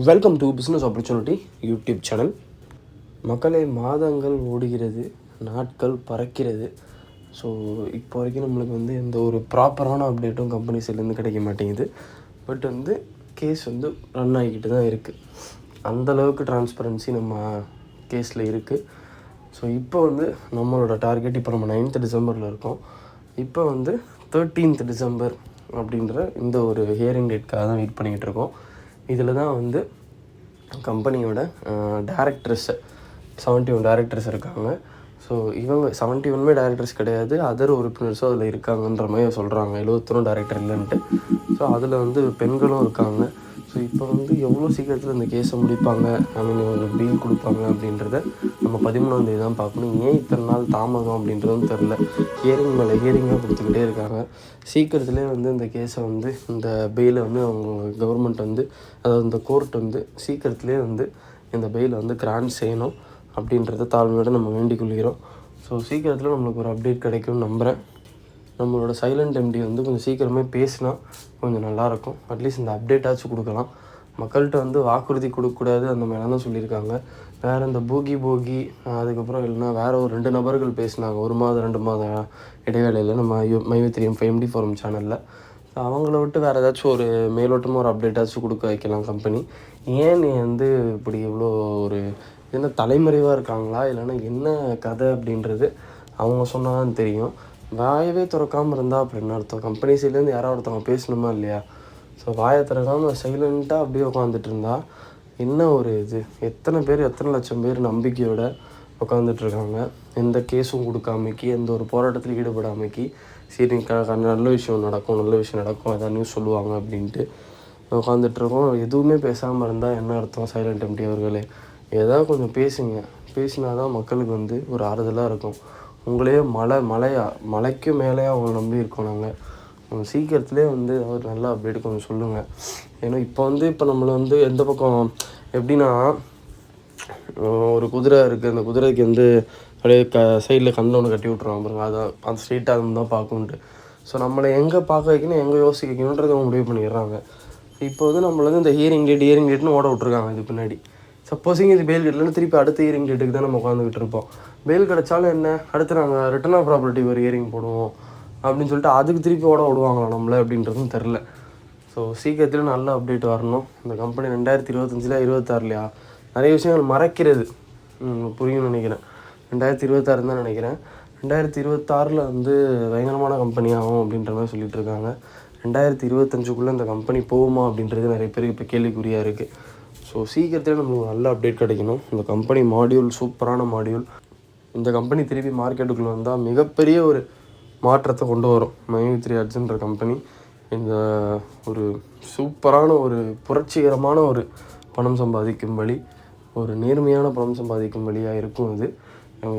Welcome to business opportunity YouTube channel. மக்களே, மாதங்கள் ஓடுகிறது, நாட்கள் பறக்கிறது. ஸோ இப்போ வரைக்கும் நம்மளுக்கு எந்த ஒரு ப்ராப்பரான அப்டேட்டும் கம்பெனி சைட்லேருந்து கிடைக்க மாட்டேங்குது. பட் கேஸ் ரன் ஆகிக்கிட்டு தான் இருக்குது. அந்தளவுக்கு டிரான்ஸ்பரன்சி நம்ம கேஸில் இருக்குது. ஸோ இப்போ நம்மளோட டார்கெட், இப்போ நம்ம 9th டிசம்பரில் இருக்கோம். இப்போ 13th டிசம்பர் அப்படின்ற இந்த ஒரு ஹியரிங் டேட்காக தான் வெயிட் பண்ணிக்கிட்டு இருக்கோம். இதில் தான் கம்பெனியோட டேரக்டர்ஸ் 71 டேரக்டர்ஸ் இருக்காங்க. ஸோ இவங்க 71மே டேரக்டர்ஸ் கிடையாது, அதர் உறுப்பினர்ஸும் அதில் இருக்காங்கன்ற மாதிரி சொல்கிறாங்க. 71 டேரக்டர் இல்லைன்ட்டு. ஸோ அதில் பெண்களும் இருக்காங்க. ஸோ இப்போ எவ்வளோ சீக்கிரத்தில் இந்த கேஸை முடிப்பாங்க, ஒரு பெயில் கொடுப்பாங்க அப்படின்றத நம்ம 13ஆம் தேதி தான் பார்க்கணும். ஏன் இத்தனை நாள் தாமதம் அப்படின்றதும் தெரில. ஹியரிங் மேலே ஹியரிங்காக கொடுத்துக்கிட்டே இருக்காங்க. சீக்கிரத்துலேயே இந்த கேஸை இந்த பெயிலை அவங்க கவர்மெண்ட் அதாவது இந்த கோர்ட் சீக்கிரத்துலேயே இந்த பெயிலை கிராண்ட் செய்யணும் அப்படின்றத தாழ்மையோடு நம்ம வேண்டிக் கொள்கிறோம். ஸோ சீக்கிரத்தில் நம்மளுக்கு ஒரு அப்டேட் கிடைக்கும்னு நம்புகிறேன். நம்மளோட சைலண்ட் எம்டி கொஞ்சம் சீக்கிரமே பேசினா கொஞ்சம் நல்லாயிருக்கும். அட்லீஸ்ட் இந்த அப்டேட்டாச்சும் கொடுக்கலாம். மக்கள்கிட்ட வாக்குறுதி கொடுக்கக்கூடாது அந்த மாதிரிலாம் தான் சொல்லியிருக்காங்க. வேறு இந்த போகி அதுக்கப்புறம் இல்லைன்னா வேறு ஒரு 2 நபர்கள் பேசினாங்க 1 மாதம் 2 மாதம் இடைவேளையில் நம்ம மைவித்திரியம் எம்டி ஃபோரம் சேனலில். அவங்கள விட்டு வேறு ஏதாச்சும் ஒரு மேலோட்டமாக ஒரு அப்டேட்டாச்சும் கொடுக்க வைக்கலாம் கம்பெனி. ஏன் நீ இப்படி இவ்வளோ ஒரு என்ன தலைமறைவாக இருக்காங்களா, இல்லைன்னா என்ன கதை அப்படின்றது அவங்க சொன்னால் தான் தெரியும். வாயவே திறக்காமல் இருந்தால் அப்படின்னு அர்த்தம். கம்பெனி சைட்லேருந்து யாராவது ஒருத்தவங்க பேசணுமா இல்லையா? ஸோ வாயை திறக்காமல் சைலண்ட்டாக அப்படியே உட்காந்துட்டு இருந்தா என்ன ஒரு இது? எத்தனை லட்சம் பேர் நம்பிக்கையோடு உட்காந்துட்ருக்காங்க. எந்த கேஸும் கொடுக்காமைக்கு, எந்த ஒரு போராட்டத்தில் ஈடுபடாமைக்கு, சரி நல்ல விஷயம் நடக்கும் எதாவது நியூஸ் சொல்லுவாங்க அப்படின்ட்டு உட்காந்துட்ருக்கோம். எதுவுமே பேசாமல் இருந்தால் என்ன அர்த்தம்? சைலண்ட் எம்டி அவர்களே, ஏதாவது கொஞ்சம் பேசுங்க. பேசினா தான் மக்களுக்கு ஒரு ஆறுதலாக இருக்கும். உங்களே மலைக்கும் மேலேயே அவங்கள நம்பி இருக்கோம் நாங்கள். சீக்கிரத்துலேயே ஒரு நல்ல அப்டேட் கொஞ்சம் சொல்லுங்கள். ஏன்னா இப்போ நம்மளை எந்த பக்கம் எப்படின்னா, ஒரு குதிரை இருக்குது, அந்த குதிரைக்கு அப்படியே சைடில் கண்ணில் ஒன்று கட்டி விட்ருவாங்க பாருங்க, அதை அந்த ஸ்ட்ரெயிட்டாக தான் பார்க்கணுன்ட்டு. ஸோ நம்மளை எங்கே பார்க்க வைக்கணும், எங்கே யோசிக்க வைக்கணுன்றதை அவங்க முடிவு பண்ணிடுறாங்க. இப்போ நம்மள இந்த ஹியரிங் டேட்னு ஓட விட்ருக்காங்க இது பின்னாடி. சப்போஸிங் இது பெயில் கிட்டலன்னு திருப்பி அடுத்த ஹியரிங் டேட்டுக்கு தான் நம்ம உட்காந்துக்கிட்டு இருப்போம். பெயில் கிடச்சாலும் என்ன, அடுத்து நாங்கள் ரிட்டர்ன் ஆஃப் ப்ராப்பர்ட்டி ஒரு ஹியரிங் போடுவோம் அப்படின்னு சொல்லிட்டு அதுக்கு திருப்பி ஓட விடுவாங்களா நம்மளை அப்படின்றதும் தெரில. ஸோ சீக்கிரத்தில் நல்ல அப்டேட் வரணும். இந்த கம்பெனி 2025 26 நிறைய விஷயங்கள் மறைக்கிறது புரியும்னு நினைக்கிறேன். 2026 தான் நினைக்கிறேன். 2026 பயங்கரமான கம்பெனி ஆகும் அப்படின்ற மாதிரி சொல்லிகிட்டு இருக்காங்க. 2025 இந்த கம்பெனி போகுமா அப்படின்றது நிறைய பேருக்கு இப்போ கேள்விக்குறியாக இருக்குது. ஸோ சீக்கிரத்தில் நம்மளுக்கு நல்ல அப்டேட் கிடைக்கணும். இந்த கம்பெனி மாடியூல் சூப்பரான மாடியூல். இந்த கம்பெனி திருப்பி மார்க்கெட்டுக்குள்ளே வந்தால் மிகப்பெரிய ஒரு மாற்றத்தை கொண்டு வரும். மைவித்ரி அட்ஸ்ன்ற கம்பெனி இந்த ஒரு சூப்பரான ஒரு புரட்சிகரமான ஒரு பணம் சம்பாதிக்கும் வழி, ஒரு நேர்மையான பணம் சம்பாதிக்கும் வழியாக இருக்கும்.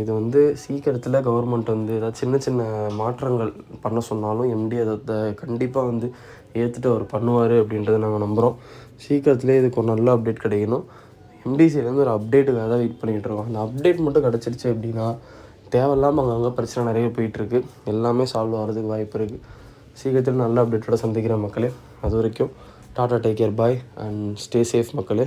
இது சீக்கிரத்தில் கவர்மெண்ட் ஏதாவது சின்ன சின்ன மாற்றங்கள் பண்ண சொன்னாலும் எம்டி அதை கண்டிப்பாக ஏற்றுட்டு அவர் பண்ணுவார் அப்படின்றத நாங்கள் நம்புகிறோம். சீக்கிரத்துலேயே இதுக்கு ஒரு நல்ல அப்டேட் கிடைக்கணும். எம்டிசிலேருந்து ஒரு அப்டேட்டுக்காக தான் வெயிட் பண்ணிகிட்டு இருக்கோம். அந்த அப்டேட் மட்டும் கிடச்சிருச்சு அப்படின்னா தேவையில்லாமல் அங்கே பிரச்சனை நிறைய போயிட்டுருக்கு. எல்லாமே சால்வ் ஆகிறதுக்கு வாய்ப்பு இருக்குது. சீக்கிரத்தில் நல்ல அப்டேட்டோட சந்திக்கிற மக்களே. அது வரைக்கும் Tata, take care, bye and stay safe மக்களே.